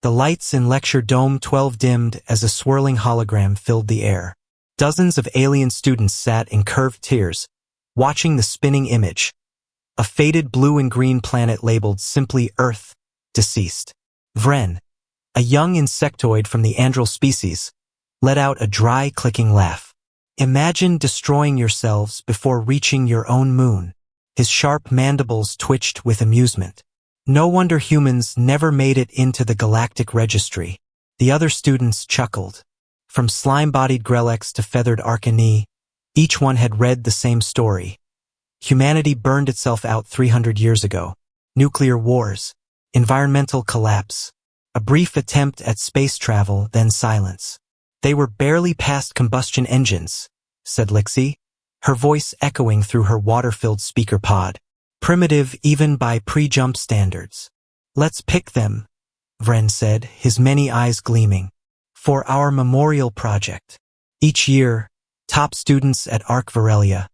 The lights in Lecture Dome 12 dimmed as a swirling hologram filled the air. Dozens of alien students sat in curved tiers, watching the spinning image. A faded blue and green planet labeled simply Earth, deceased. Vren, a young insectoid from the Andral species, let out a dry, clicking laugh. Imagine destroying yourselves before reaching your own moon. His sharp mandibles twitched with amusement. No wonder humans never made it into the galactic registry. The other students chuckled. From slime-bodied Grelix to feathered Arcani, each one had read the same story. Humanity burned itself out 300 years ago. Nuclear wars, environmental collapse, a brief attempt at space travel, then silence. They were barely past combustion engines, said Lixie, her voice echoing through her water-filled speaker pod. Primitive even by pre-jump standards. Let's pick them, Vren said, his many eyes gleaming. For our memorial project. Each year, top students at Arc Varelia,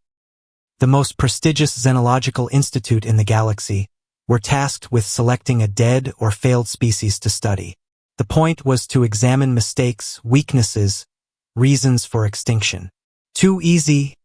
the most prestigious xenological institute in the galaxy, were tasked with selecting a dead or failed species to study. The point was to examine mistakes, weaknesses, reasons for extinction. Too easy,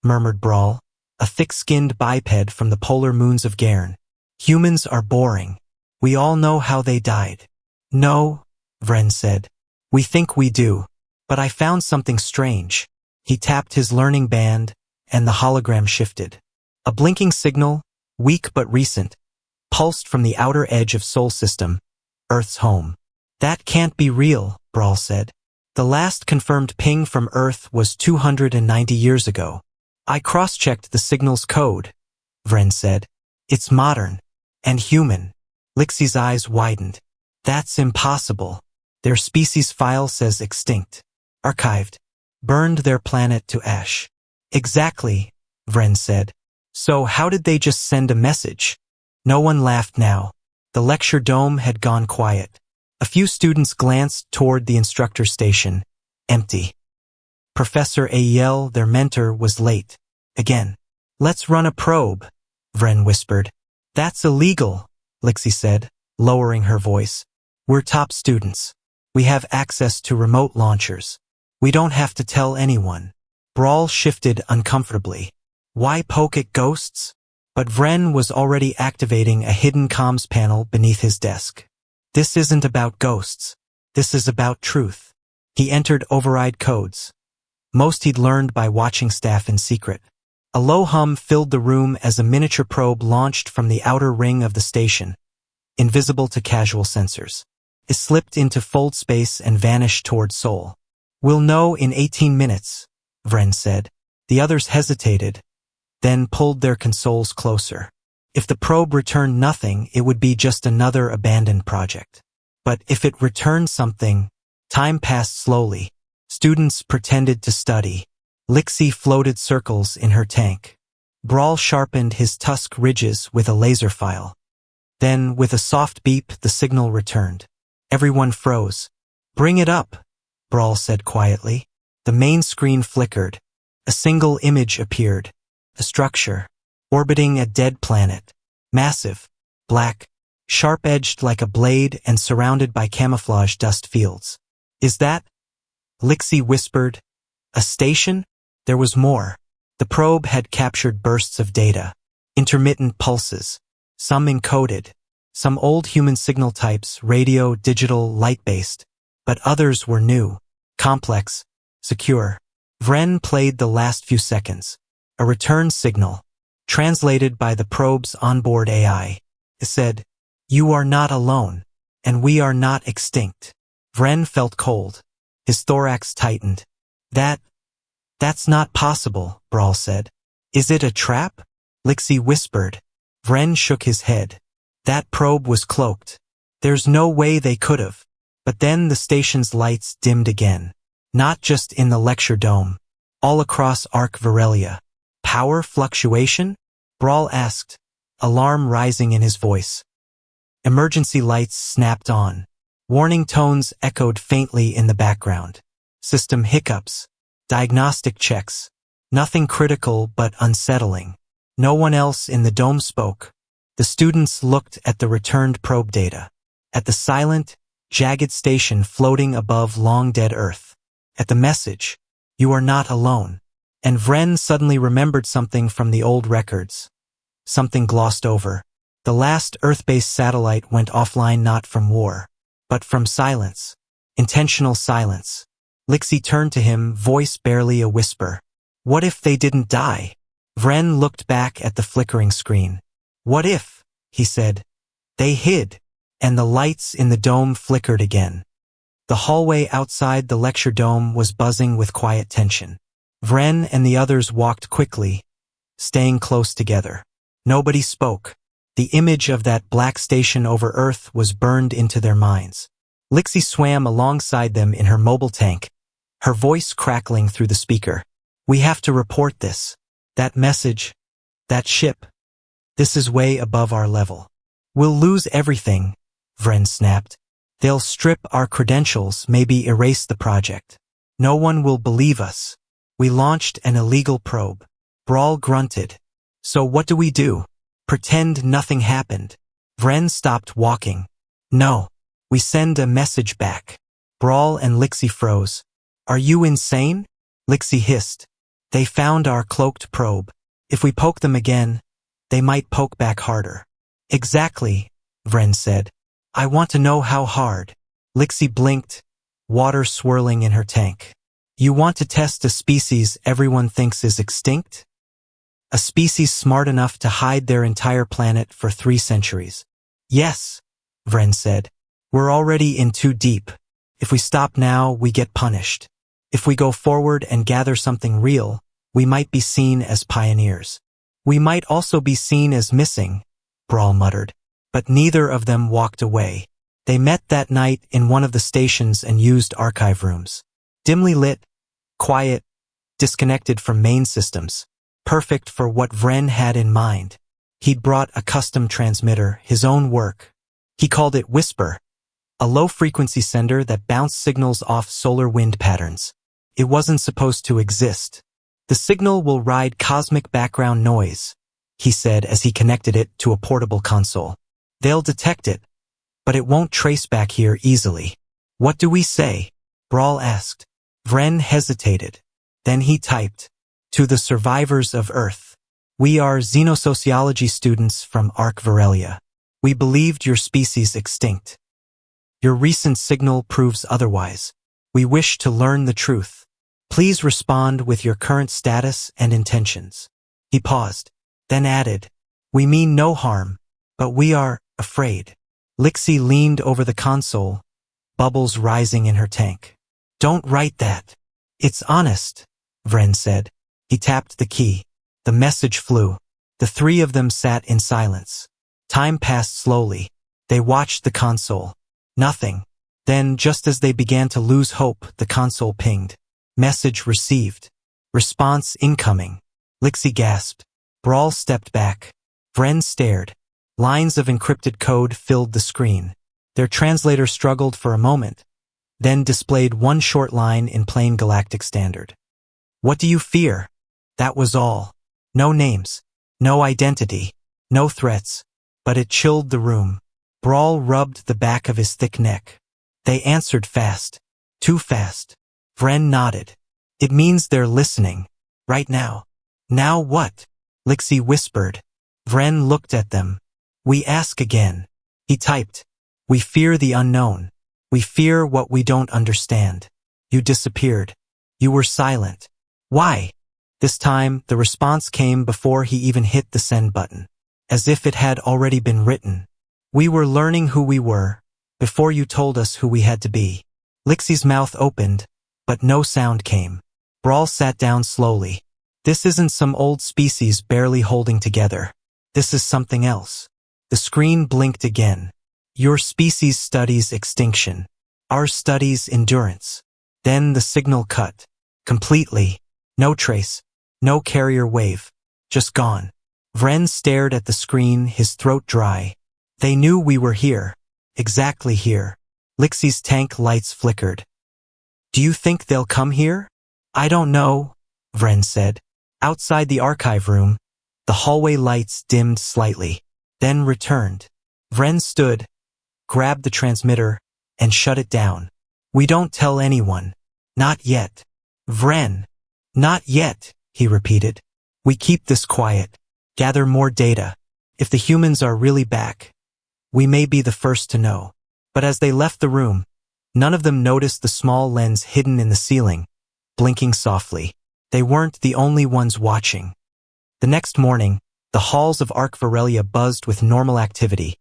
murmured Brawl, a thick-skinned biped from the polar moons of Gairn. Humans are boring. We all know how they died. No, Vren said. We think we do. But I found something strange. He tapped his learning band, and the hologram shifted. A blinking signal, weak but recent, pulsed from the outer edge of Sol System, Earth's home. That can't be real, Brawl said. The last confirmed ping from Earth was 290 years ago. I cross-checked the signal's code, Vren said. It's modern. And human. Lixie's eyes widened. That's impossible. Their species file says extinct. Archived. Burned their planet to ash. Exactly, Vren said. So how did they just send a message? No one laughed now. The lecture dome had gone quiet. A few students glanced toward the instructor station. Empty. Professor Ayel, their mentor, was late. Again. Let's run a probe, Vren whispered. That's illegal, Lixie said, lowering her voice. We're top students. We have access to remote launchers. We don't have to tell anyone. Brawl shifted uncomfortably. Why poke at ghosts? But Vren was already activating a hidden comms panel beneath his desk. This isn't about ghosts. This is about truth. He entered override codes. Most he'd learned by watching staff in secret. A low hum filled the room as a miniature probe launched from the outer ring of the station, invisible to casual sensors. It slipped into fold space and vanished toward Sol. We'll know in 18 minutes, Vren said. The others hesitated, then pulled their consoles closer. If the probe returned nothing, it would be just another abandoned project. But if it returned something, time passed slowly. Students pretended to study. Lixie floated circles in her tank. Brawl sharpened his tusk ridges with a laser file. Then, with a soft beep, the signal returned. Everyone froze. Bring it up, Brawl said quietly. The main screen flickered. A single image appeared. A structure. Orbiting a dead planet. Massive. Black. Sharp-edged like a blade and surrounded by camouflage dust fields. Is that? Lixie whispered. A station? There was more. The probe had captured bursts of data. Intermittent pulses. Some encoded. Some old human signal types, radio, digital, light-based. But others were new. Complex. Secure. Vren played the last few seconds. A return signal. Translated by the probe's onboard AI. It said, "You are not alone. And we are not extinct." Vren felt cold. His thorax tightened. That's not possible, Brawl said. Is it a trap? Lixie whispered. Vren shook his head. That probe was cloaked. There's no way they could have. But then the station's lights dimmed again. Not just in the lecture dome. All across Arc Varelia. Power fluctuation? Brawl asked, alarm rising in his voice. Emergency lights snapped on. Warning tones echoed faintly in the background. System hiccups. Diagnostic checks. Nothing critical but unsettling. No one else in the dome spoke. The students looked at the returned probe data. At the silent, jagged station floating above long-dead Earth. At the message, "You are not alone." And Vren suddenly remembered something from the old records. Something glossed over. The last Earth-based satellite went offline not from war, but from silence. Intentional silence. Lixie turned to him, voice barely a whisper. What if they didn't die? Vren looked back at the flickering screen. What if, he said, they hid, and the lights in the dome flickered again. The hallway outside the lecture dome was buzzing with quiet tension. Vren and the others walked quickly, staying close together. Nobody spoke. The image of that black station over Earth was burned into their minds. Lixie swam alongside them in her mobile tank, her voice crackling through the speaker. We have to report this. That message, that ship. This is way above our level. We'll lose everything, Vren snapped. They'll strip our credentials, maybe erase the project. No one will believe us. We launched an illegal probe. Brawl grunted. So what do we do? Pretend nothing happened. Vren stopped walking. No. We send a message back. Brawl and Lixie froze. Are you insane? Lixie hissed. They found our cloaked probe. If we poke them again, they might poke back harder. Exactly, Vren said. I want to know how hard. Lixie blinked, water swirling in her tank. You want to test a species everyone thinks is extinct? A species smart enough to hide their entire planet for 3 centuries. Yes, Vren said. We're already in too deep. If we stop now, we get punished. If we go forward and gather something real, we might be seen as pioneers. We might also be seen as missing, Brawl muttered. But neither of them walked away. They met that night in one of the stations and used archive rooms. Dimly lit, quiet, disconnected from main systems. Perfect for what Vren had in mind. He'd brought a custom transmitter, his own work. He called it Whisper, a low-frequency sender that bounced signals off solar wind patterns. It wasn't supposed to exist. The signal will ride cosmic background noise, he said as he connected it to a portable console. They'll detect it, but it won't trace back here easily. What do we say? Brawl asked. Vren hesitated. Then he typed, to the survivors of Earth. We are xenosociology students from Arc Virelia. We believed your species extinct. Your recent signal proves otherwise. We wish to learn the truth. Please respond with your current status and intentions. He paused, then added, we mean no harm, but we are afraid. Lixie leaned over the console, bubbles rising in her tank. Don't write that. It's honest, Vren said. He tapped the key. The message flew. The 3 of them sat in silence. Time passed slowly. They watched the console. Nothing. Then, just as they began to lose hope, the console pinged. Message received. Response incoming. Lixie gasped. Brawl stepped back. Vren stared. Lines of encrypted code filled the screen. Their translator struggled for a moment, then displayed one short line in plain galactic standard. What do you fear? That was all. No names. No identity. No threats. But it chilled the room. Brawl rubbed the back of his thick neck. They answered fast. Too fast. Vren nodded. It means they're listening. Right now. Now what? Lixie whispered. Vren looked at them. We ask again. He typed. We fear the unknown. We fear what we don't understand. You disappeared. You were silent. Why? This time, the response came before he even hit the send button. As if it had already been written. We were learning who we were, before you told us who we had to be. Lixie's mouth opened, but no sound came. Brawl sat down slowly. This isn't some old species barely holding together. This is something else. The screen blinked again. Your species studies extinction. Our studies endurance. Then the signal cut. Completely. No trace. No carrier wave. Just gone. Vren stared at the screen, his throat dry. They knew we were here. Exactly here. Lixie's tank lights flickered. Do you think they'll come here? I don't know, Vren said. Outside the archive room, the hallway lights dimmed slightly, then returned. Vren stood, grabbed the transmitter, and shut it down. We don't tell anyone. Not yet. Vren. Not yet, he repeated. We keep this quiet. Gather more data. If the humans are really back, we may be the first to know. But as they left the room, none of them noticed the small lens hidden in the ceiling, blinking softly. They weren't the only ones watching. The next morning, the halls of Arc Varelia buzzed with normal activity.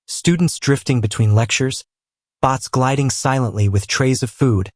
Students drifting between lectures, bots gliding silently with trays of food,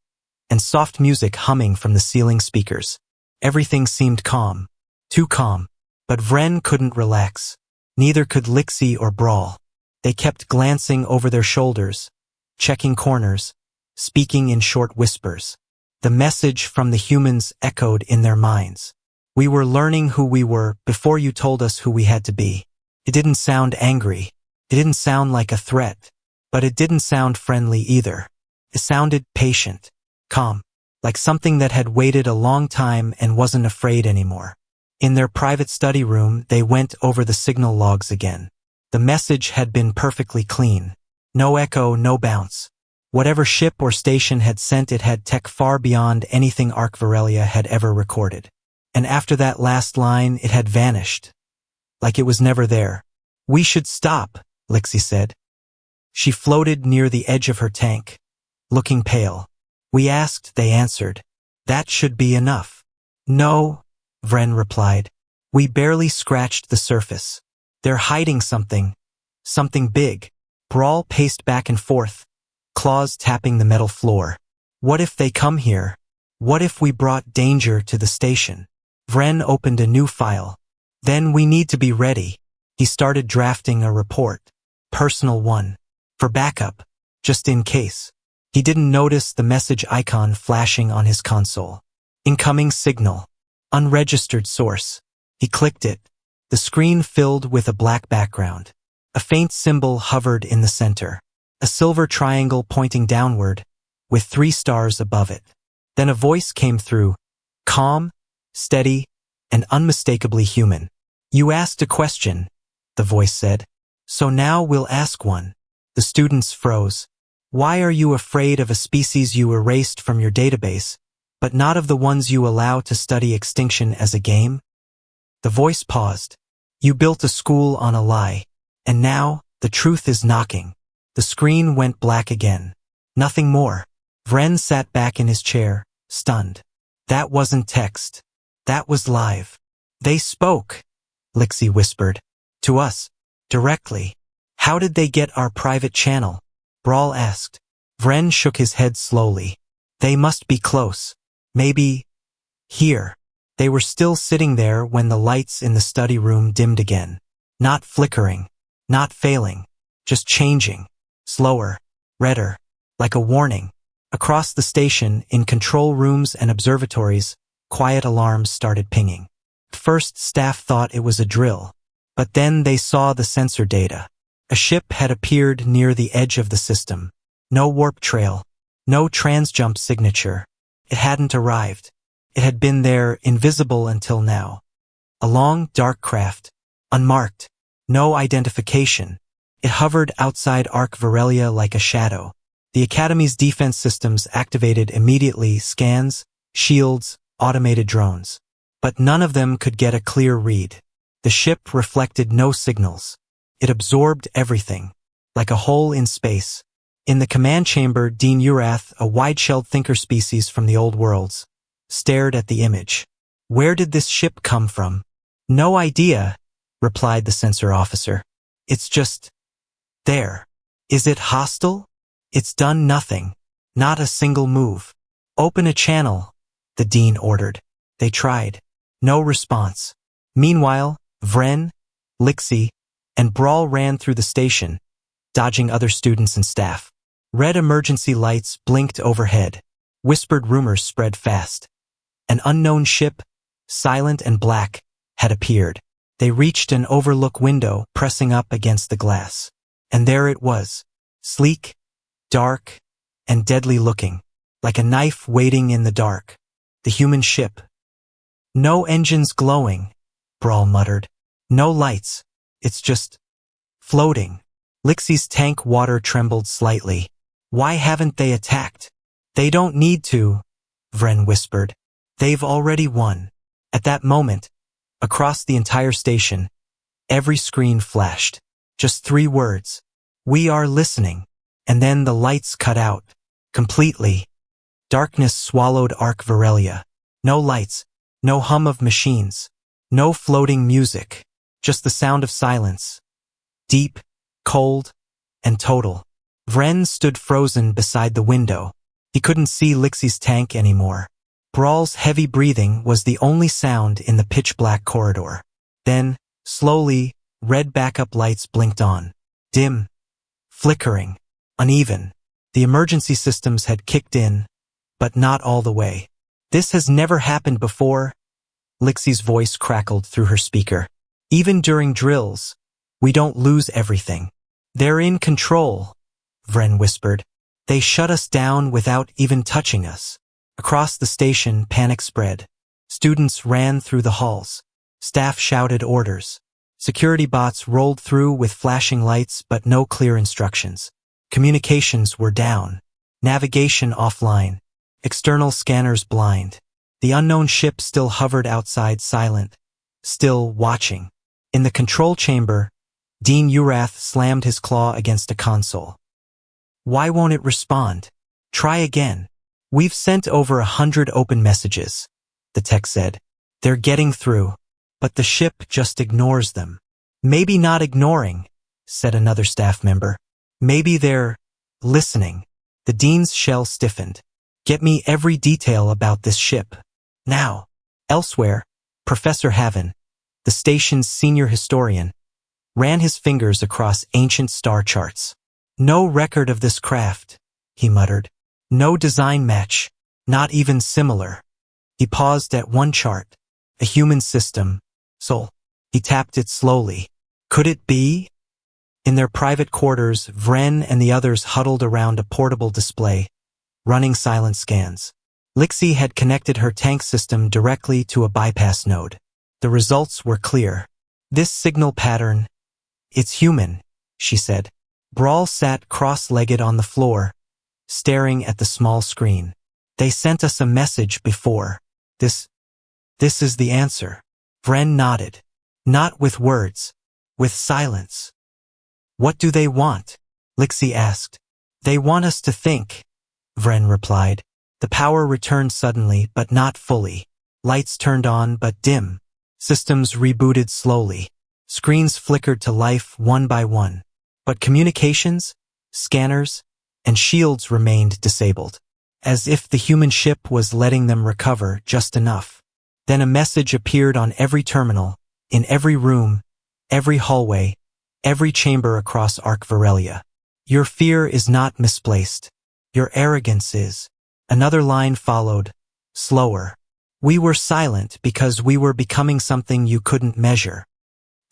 and soft music humming from the ceiling speakers. Everything seemed calm. Too calm. But Vren couldn't relax. Neither could Lixie or Brawl. They kept glancing over their shoulders, checking corners, speaking in short whispers. The message from the humans echoed in their minds. We were learning who we were before you told us who we had to be. It didn't sound angry. It didn't sound like a threat. But it didn't sound friendly either. It sounded patient, calm, like something that had waited a long time and wasn't afraid anymore. In their private study room, they went over the signal logs again. The message had been perfectly clean. No echo, no bounce. Whatever ship or station had sent it had tech far beyond anything Arc Varelia had ever recorded. And after that last line, it had vanished. Like it was never there. We should stop, Lixie said. She floated near the edge of her tank, looking pale. We asked, they answered. That should be enough. No, Vren replied. We barely scratched the surface. They're hiding something. Something big. Brawl paced back and forth, claws tapping the metal floor. What if they come here? What if we brought danger to the station? Vren opened a new file. Then we need to be ready. He started drafting a report. Personal one. For backup. Just in case. He didn't notice the message icon flashing on his console. Incoming signal. Unregistered source. He clicked it. The screen filled with a black background. A faint symbol hovered in the center. A silver triangle pointing downward, with 3 stars above it. Then a voice came through. Calm, steady, and unmistakably human. You asked a question, the voice said. So now we'll ask one. The students froze. Why are you afraid of a species you erased from your database, but not of the ones you allow to study extinction as a game? The voice paused. You built a school on a lie, and now the truth is knocking. The screen went black again. Nothing more. Vren sat back in his chair, stunned. That wasn't text. That was live. They spoke, Lixie whispered. To us. Directly. How did they get our private channel? Brawl asked. Vren shook his head slowly. They must be close. Maybe here. They were still sitting there when the lights in the study room dimmed again. Not flickering. Not failing. Just changing. Slower. Redder. Like a warning. Across the station, in control rooms and observatories, quiet alarms started pinging. First, staff thought it was a drill. But then they saw the sensor data. A ship had appeared near the edge of the system. No warp trail. No transjump signature. It hadn't arrived. It had been there, invisible until now. A long, dark craft. Unmarked. No identification. It hovered outside Arc Varelia like a shadow. The Academy's defense systems activated immediately: scans, shields, automated drones. But none of them could get a clear read. The ship reflected no signals. It absorbed everything, like a hole in space. In the command chamber, Dean Urath, a wide-shelled thinker species from the old worlds, stared at the image. Where did this ship come from? No idea, replied the sensor officer. It's just there. Is it hostile? It's done nothing. Not a single move. Open a channel, the dean ordered. They tried. No response. Meanwhile, Vren, Lixie, and Brawl ran through the station, dodging other students and staff. Red emergency lights blinked overhead. Whispered rumors spread fast. An unknown ship, silent and black, had appeared. They reached an overlook window, pressing up against the glass. And there it was, sleek, dark, and deadly looking, like a knife waiting in the dark. The human ship. No engines glowing, Brawl muttered. No lights. It's just floating. Lixie's tank water trembled slightly. Why haven't they attacked? They don't need to, Vren whispered. They've already won. At that moment, across the entire station, every screen flashed. Just 3 words. We are listening. And then the lights cut out. Completely. Darkness swallowed Ark Varelia. No lights. No hum of machines. No floating music. Just the sound of silence. Deep, cold, and total. Vren stood frozen beside the window. He couldn't see Lixie's tank anymore. Brawl's heavy breathing was the only sound in the pitch-black corridor. Then, slowly, red backup lights blinked on. Dim. Flickering. Uneven. The emergency systems had kicked in, but not all the way. This has never happened before. Lixie's voice crackled through her speaker. Even during drills, we don't lose everything. They're in control, Vren whispered. They shut us down without even touching us. Across the station, panic spread. Students ran through the halls. Staff shouted orders. Security bots rolled through with flashing lights but no clear instructions. Communications were down. Navigation offline. External scanners blind. The unknown ship still hovered outside, silent, still watching. In the control chamber, Dean Urath slammed his claw against a console. Why won't it respond? Try again. We've sent over 100 open messages, the tech said. They're getting through, but the ship just ignores them. Maybe not ignoring, said another staff member. Maybe they're listening. The dean's shell stiffened. Get me every detail about this ship. Now. Elsewhere, Professor Haven, the station's senior historian, ran his fingers across ancient star charts. No record of this craft, he muttered. No design match, not even similar. He paused at one chart. A human system. Sol. He tapped it slowly. Could it be? In their private quarters, Vren and the others huddled around a portable display, running silent scans. Lixie had connected her tank system directly to a bypass node. The results were clear. This signal pattern, it's human, she said. Brawl sat cross-legged on the floor, staring at the small screen. They sent us a message before. This is the answer. Vren nodded. Not with words, with silence. What do they want? Lixie asked. They want us to think, Vren replied. The power returned suddenly, but not fully. Lights turned on, but dim. Systems rebooted slowly. Screens flickered to life one by one. But communications, scanners, and shields remained disabled, as if the human ship was letting them recover just enough. Then a message appeared on every terminal, in every room, every hallway, every chamber across Ark Varelia. Your fear is not misplaced. Your arrogance is. Another line followed, slower. We were silent because we were becoming something you couldn't measure.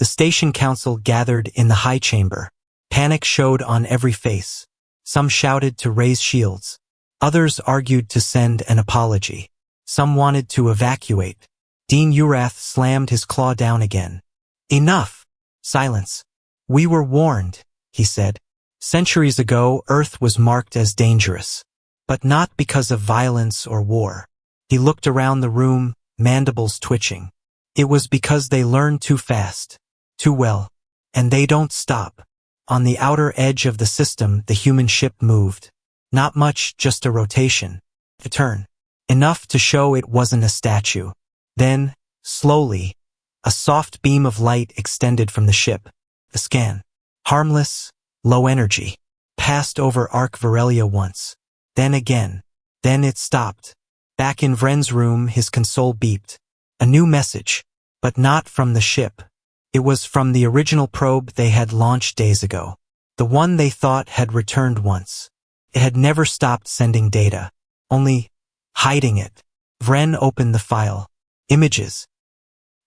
The station council gathered in the high chamber. Panic showed on every face. Some shouted to raise shields. Others argued to send an apology. Some wanted to evacuate. Dean Urath slammed his claw down again. Enough! Silence. We were warned, he said. Centuries ago, Earth was marked as dangerous. But not because of violence or war. He looked around the room, mandibles twitching. It was because they learned too fast, too well. And they don't stop. On the outer edge of the system, the human ship moved. Not much, just a rotation. A turn. Enough to show it wasn't a statue. Then, slowly, a soft beam of light extended from the ship. A scan. Harmless, low energy. Passed over Ark Varelia once. Then again. Then it stopped. Back in Vren's room, his console beeped. A new message. But not from the ship. It was from the original probe they had launched days ago. The one they thought had returned once. It had never stopped sending data. Only hiding it. Vren opened the file. Images.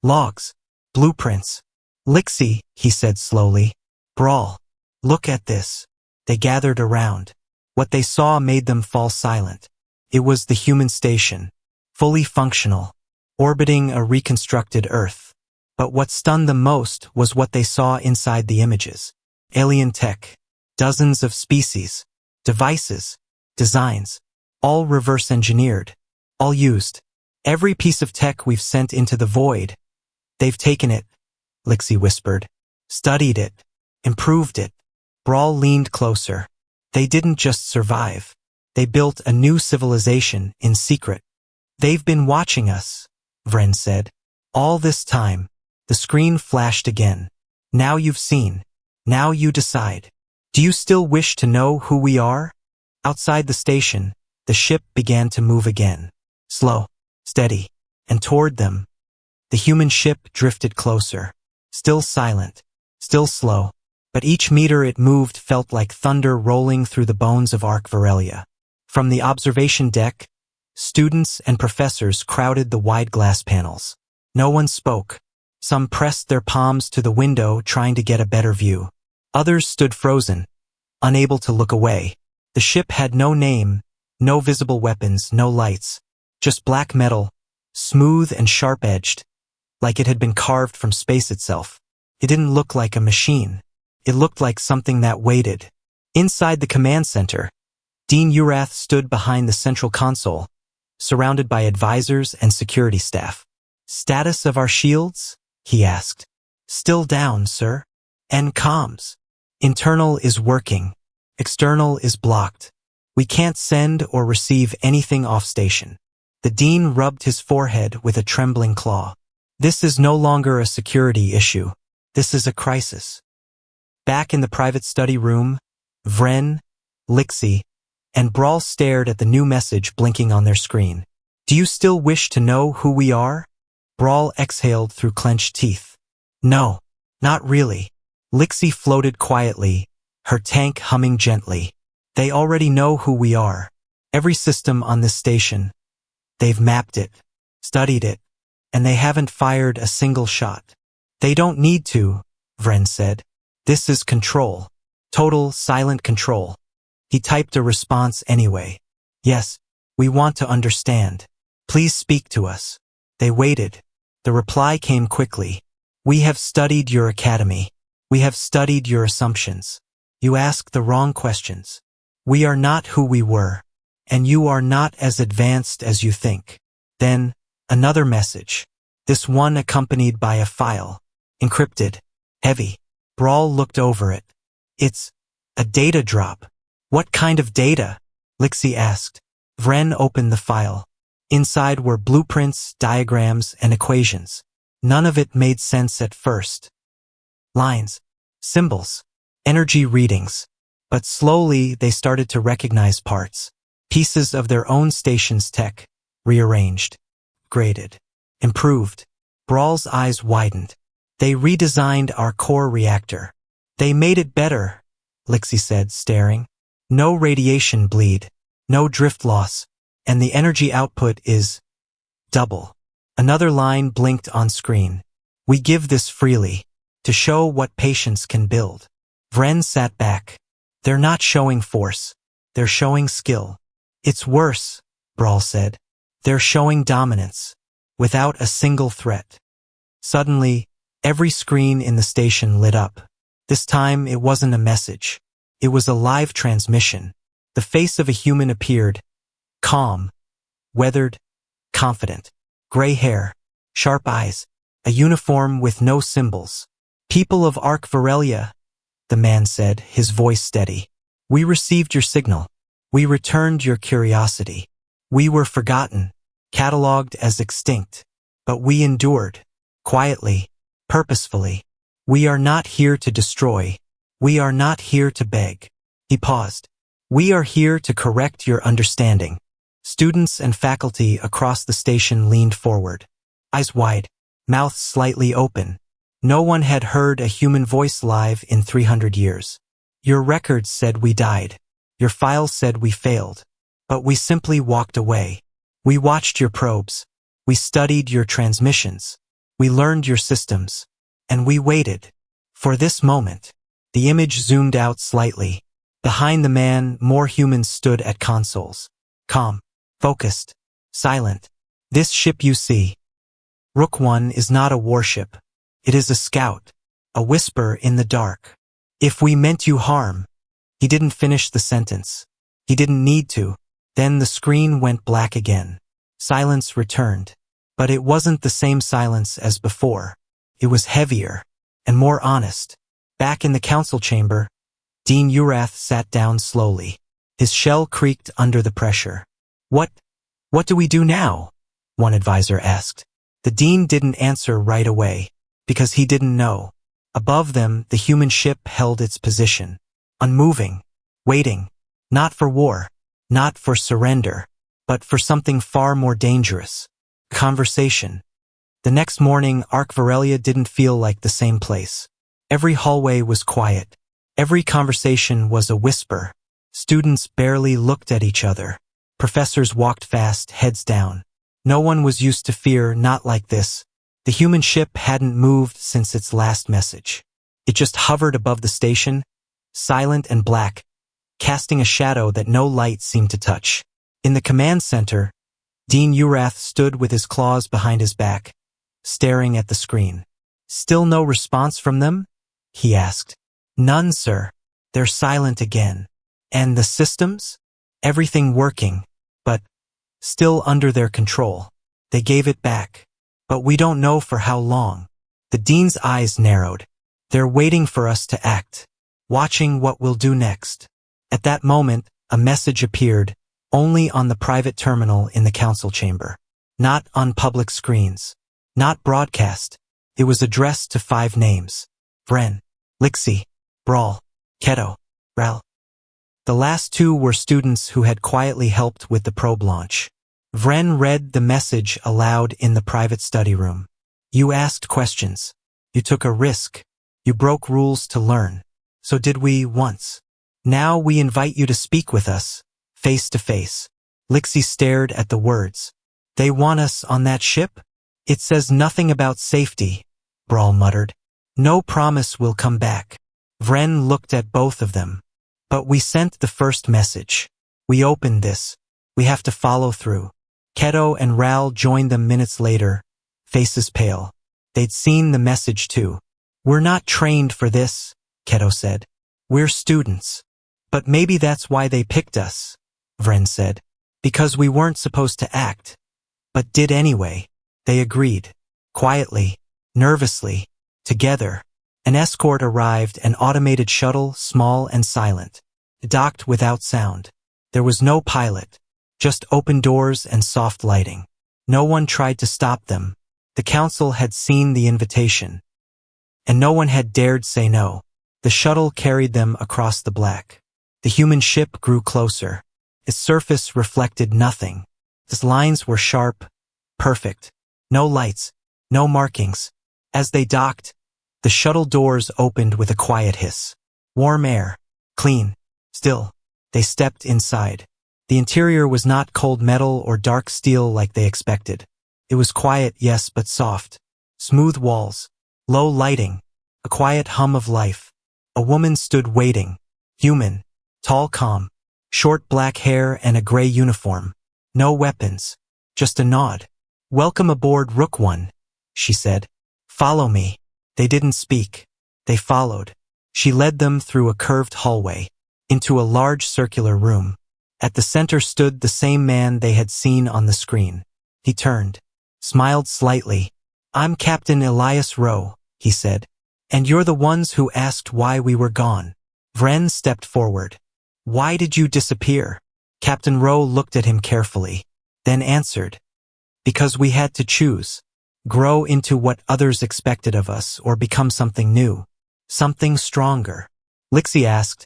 Logs. Blueprints. Lixie, he said slowly. Brawl. Look at this. They gathered around. What they saw made them fall silent. It was the human station. Fully functional. Orbiting a reconstructed Earth. But what stunned them most was what they saw inside the images. Alien tech. Dozens of species. devices, designs, all reverse engineered, all used. Every piece of tech we've sent into the void. They've taken it, Lixie whispered, studied it, improved it. Brawl leaned closer. They didn't just survive. They built a new civilization in secret. They've been watching us, Vren said. All this time. The screen flashed again. Now you've seen. Now you decide. Do you still wish to know who we are? Outside the station, the ship began to move again. Slow, steady, and toward them. The human ship drifted closer. Still silent, still slow, but each meter it moved felt like thunder rolling through the bones of Ark Varelia. From the observation deck, students and professors crowded the wide glass panels. No one spoke. Some pressed their palms to the window trying to get a better view. Others stood frozen, unable to look away. The ship had no name, no visible weapons, no lights. Just black metal, smooth and sharp-edged, like it had been carved from space itself. It didn't look like a machine. It looked like something that waited. Inside the command center, Dean Urath stood behind the central console, surrounded by advisors and security staff. Status of our shields? He asked. Still down, sir. And comms. Internal is working. External is blocked. We can't send or receive anything off station. The Dean rubbed his forehead with a trembling claw. This is no longer a security issue. This is a crisis. Back in the private study room, Vren, Lixie, and Brawl stared at the new message blinking on their screen. Do you still wish to know who we are? Brawl exhaled through clenched teeth. No, not really. Lixie floated quietly, her tank humming gently. They already know who we are. Every system on this station. They've mapped it, studied it, and they haven't fired a single shot. They don't need to, Vren said. This is control. Total, silent control. He typed a response anyway. Yes, we want to understand. Please speak to us. They waited. The reply came quickly. We have studied your academy. We have studied your assumptions. You ask the wrong questions. We are not who we were, and you are not as advanced as you think. Then, another message. This one accompanied by a file. Encrypted. Heavy. Brawl looked over it. It's a data drop. What kind of data? Lixie asked. Vren opened the file. Inside were blueprints, diagrams, and equations. None of it made sense at first. Lines, symbols, energy readings. But slowly they started to recognize parts. Pieces of their own station's tech. Rearranged. Graded. Improved. Brawl's eyes widened. They redesigned our core reactor. They made it better, Lixie said, staring. No radiation bleed. No drift loss. And the energy output is double. Another line blinked on screen. We give this freely, to show what patience can build. Vren sat back. They're not showing force. They're showing skill. It's worse, Brawl said. They're showing dominance, without a single threat. Suddenly, every screen in the station lit up. This time it wasn't a message. It was a live transmission. The face of a human appeared. Calm, weathered, confident. Gray hair, sharp eyes, a uniform with no symbols. People of Ark Varelia, the man said, his voice steady. We received your signal. We returned your curiosity. We were forgotten, catalogued as extinct. But we endured, quietly, purposefully. We are not here to destroy. We are not here to beg. He paused. We are here to correct your understanding. Students and faculty across the station leaned forward, eyes wide, mouths slightly open. No one had heard a human voice live in 300 years. Your records said we died. Your files said we failed. But we simply walked away. We watched your probes. We studied your transmissions. We learned your systems. And we waited. For this moment. The image zoomed out slightly. Behind the man, more humans stood at consoles. Calm. Focused. Silent. This ship you see. Rook 1 is not a warship. It is a scout. A whisper in the dark. If we meant you harm. He didn't finish the sentence. He didn't need to. Then the screen went black again. Silence returned. But it wasn't the same silence as before. It was heavier and more honest. Back in the council chamber, Dean Urath sat down slowly. His shell creaked under the pressure. What do we do now? One advisor asked. The dean didn't answer right away, because he didn't know. Above them, the human ship held its position, unmoving, waiting, not for war, not for surrender, but for something far more dangerous. Conversation. The next morning, Ark Varelia didn't feel like the same place. Every hallway was quiet. Every conversation was a whisper. Students barely looked at each other. Professors walked fast, heads down. No one was used to fear, not like this. The human ship hadn't moved since its last message. It just hovered above the station, silent and black, casting a shadow that no light seemed to touch. In the command center, Dean Urath stood with his claws behind his back, staring at the screen. Still no response from them? He asked. None, sir. They're silent again. And the systems? Everything working, but still under their control. They gave it back. But we don't know for how long. The dean's eyes narrowed. They're waiting for us to act, watching what we'll do next. At that moment, a message appeared, only on the private terminal in the council chamber. Not on public screens. Not broadcast. It was addressed to 5 names. Vren, Lixie, Brawl, Keto, Ral. The last 2 were students who had quietly helped with the probe launch. Vren read the message aloud in the private study room. You asked questions. You took a risk. You broke rules to learn. So did we once. Now we invite you to speak with us, face to face. Lixie stared at the words. They want us on that ship? It says nothing about safety, Brawl muttered. No promise we'll come back. Vren looked at both of them. But we sent the first message. We opened this. We have to follow through. Keto and Ral joined them minutes later, faces pale. They'd seen the message too. We're not trained for this, Keto said. We're students. But maybe that's why they picked us, Vren said. Because we weren't supposed to act. But did anyway. They agreed. Quietly, nervously, together. An escort arrived, an automated shuttle, small and silent. Docked without sound. There was no pilot. Just open doors and soft lighting. No one tried to stop them. The council had seen the invitation. And no one had dared say no. The shuttle carried them across the black. The human ship grew closer. Its surface reflected nothing. Its lines were sharp, perfect. No lights, no markings. As they docked, the shuttle doors opened with a quiet hiss. Warm air. Clean. Still. They stepped inside. The interior was not cold metal or dark steel like they expected. It was quiet, yes, but soft. Smooth walls. Low lighting. A quiet hum of life. A woman stood waiting. Human. Tall, calm. Short black hair and a gray uniform. No weapons. Just a nod. Welcome aboard, Rook One, she said. Follow me. They didn't speak. They followed. She led them through a curved hallway, into a large circular room. At the center stood the same man they had seen on the screen. He turned, smiled slightly. I'm Captain Elias Rowe, he said. And you're the ones who asked why we were gone. Vren stepped forward. Why did you disappear? Captain Rowe looked at him carefully, then answered. Because we had to choose. Grow into what others expected of us or become something new. Something stronger. Lixie asked,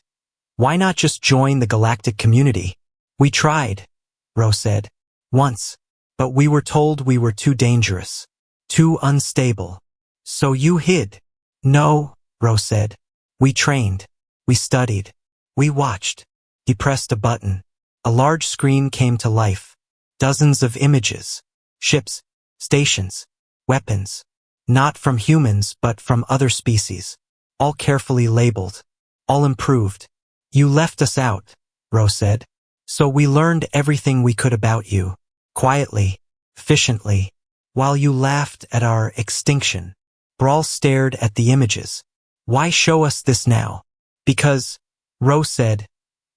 why not just join the galactic community? We tried, Rowe said. Once. But we were told we were too dangerous. Too unstable. So you hid. No, Rowe said. We trained. We studied. We watched. He pressed a button. A large screen came to life. Dozens of images. Ships. Stations. Weapons. Not from humans, but from other species. All carefully labeled. All improved. You left us out, Rowe said. So we learned everything we could about you. Quietly. Efficiently. While you laughed at our extinction. Brawl stared at the images. Why show us this now? Because, Rowe said,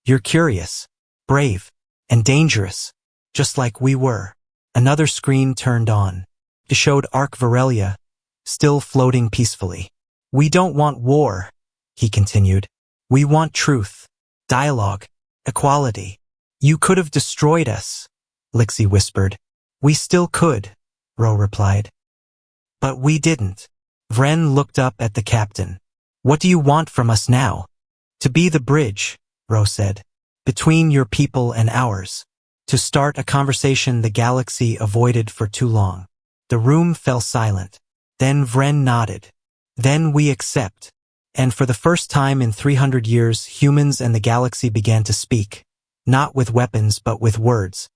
you're curious. brave, and dangerous, just like we were. Another screen turned on. It showed Ark Varelia, still floating peacefully. We don't want war, he continued. We want truth, dialogue, equality. You could have destroyed us, Lixie whispered. We still could, Ro replied. But we didn't. Vren looked up at the captain. What do you want from us now? To be the bridge, Ro said, between your people and ours. To start a conversation the galaxy avoided for too long. The room fell silent. Then Vren nodded. Then we accept. And for the first time in 300 years, humans and the galaxy began to speak. Not with weapons, but with words.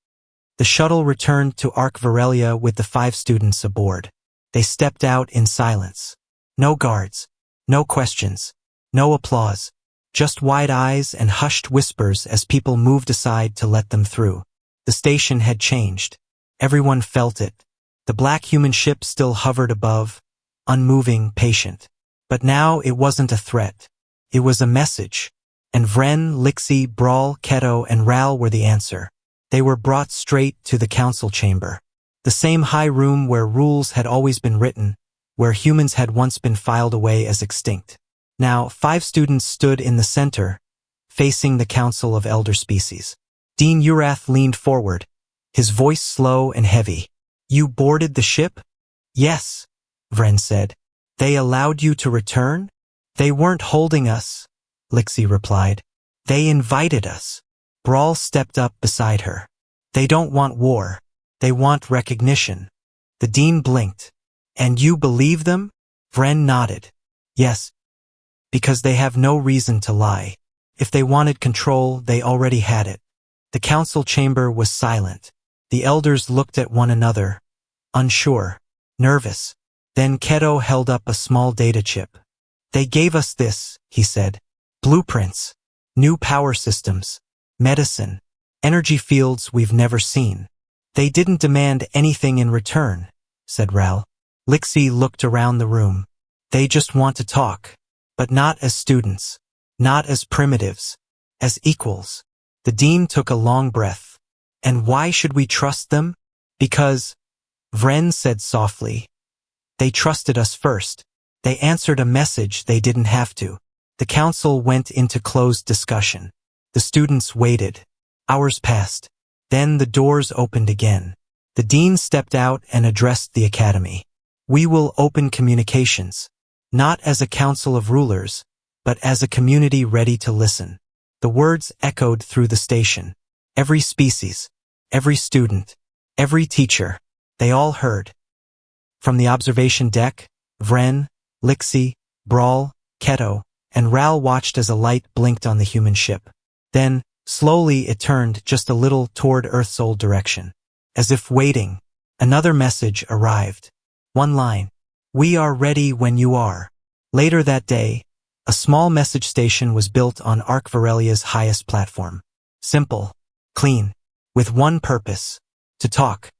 The shuttle returned to Ark Varelia with the 5 students aboard. They stepped out in silence. No guards. No questions. No applause. Just wide eyes and hushed whispers as people moved aside to let them through. The station had changed. Everyone felt it. The black human ship still hovered above, unmoving, patient. But now it wasn't a threat. It was a message. And Vren, Lixie, Brawl, Keto, and Ral were the answer. They were brought straight to the council chamber. The same high room where rules had always been written, where humans had once been filed away as extinct. Now, 5 students stood in the center, facing the Council of Elder Species. Dean Urath leaned forward, his voice slow and heavy. You boarded the ship? Yes, Vren said. They allowed you to return? They weren't holding us, Lixie replied. They invited us. Brawl stepped up beside her. They don't want war. They want recognition. The dean blinked. And you believe them? Vren nodded. Yes. Because they have no reason to lie. If they wanted control, they already had it. The council chamber was silent. The elders looked at one another, unsure, nervous. Then Keto held up a small data chip. They gave us this, he said. Blueprints, new power systems, medicine, energy fields we've never seen. They didn't demand anything in return, said Ral. Lixie looked around the room. They just want to talk. But not as students, not as primitives, as equals. The dean took a long breath. And why should we trust them? Because, Vren said softly, they trusted us first. They answered a message they didn't have to. The council went into closed discussion. The students waited. Hours passed. Then the doors opened again. The dean stepped out and addressed the academy. We will open communications. Not as a council of rulers, but as a community ready to listen. The words echoed through the station. Every species, every student, every teacher, they all heard. From the observation deck, Vren, Lixie, Brawl, Keto, and Ral watched as a light blinked on the human ship. Then, slowly it turned just a little toward Earth's old direction. As if waiting, another message arrived. One line. We are ready when you are. Later that day, a small message station was built on Ark Varelia's highest platform. Simple, clean, with one purpose, to talk.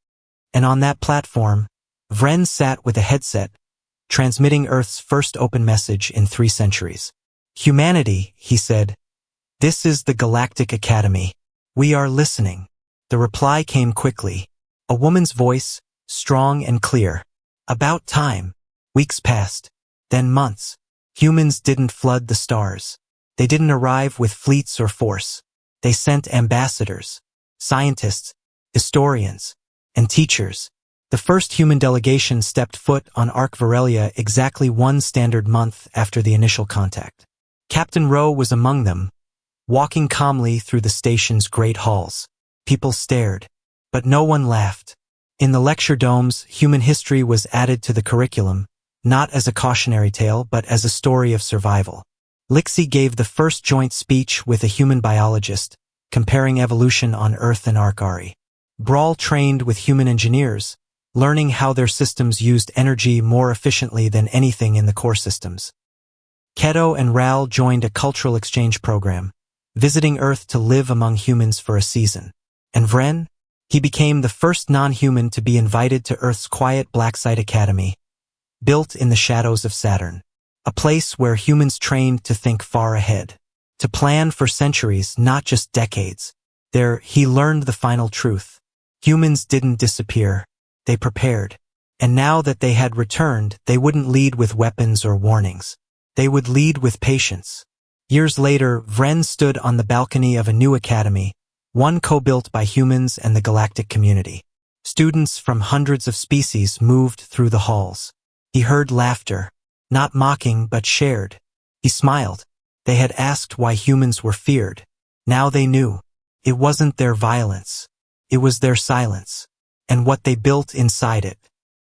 And on that platform, Vren sat with a headset, transmitting Earth's first open message in 3 centuries. Humanity, he said, this is the Galactic Academy. We are listening. The reply came quickly. A woman's voice, strong and clear. About time. Weeks passed, then months. Humans didn't flood the stars. They didn't arrive with fleets or force. They sent ambassadors, scientists, historians, and teachers. The first human delegation stepped foot on Ark Varelia exactly 1 standard month after the initial contact. Captain Ro was among them, walking calmly through the station's great halls. People stared, but no one laughed. In the lecture domes, human history was added to the curriculum, not as a cautionary tale, but as a story of survival. Lixie gave the first joint speech with a human biologist, comparing evolution on Earth and Arkari. Brawl trained with human engineers, learning how their systems used energy more efficiently than anything in the core systems. Keto and Ral joined a cultural exchange program, visiting Earth to live among humans for a season. And Vren? He became the first non-human to be invited to Earth's quiet black site academy, built in the shadows of Saturn, a place where humans trained to think far ahead, to plan for centuries, not just decades. There, he learned the final truth. Humans didn't disappear. They prepared. And now that they had returned, they wouldn't lead with weapons or warnings. They would lead with patience. Years later, Vren stood on the balcony of a new academy, one co-built by humans and the galactic community. Students from hundreds of species moved through the halls. He heard laughter, not mocking but shared. He smiled. They had asked why humans were feared. Now they knew. It wasn't their violence. It was their silence. And what they built inside it.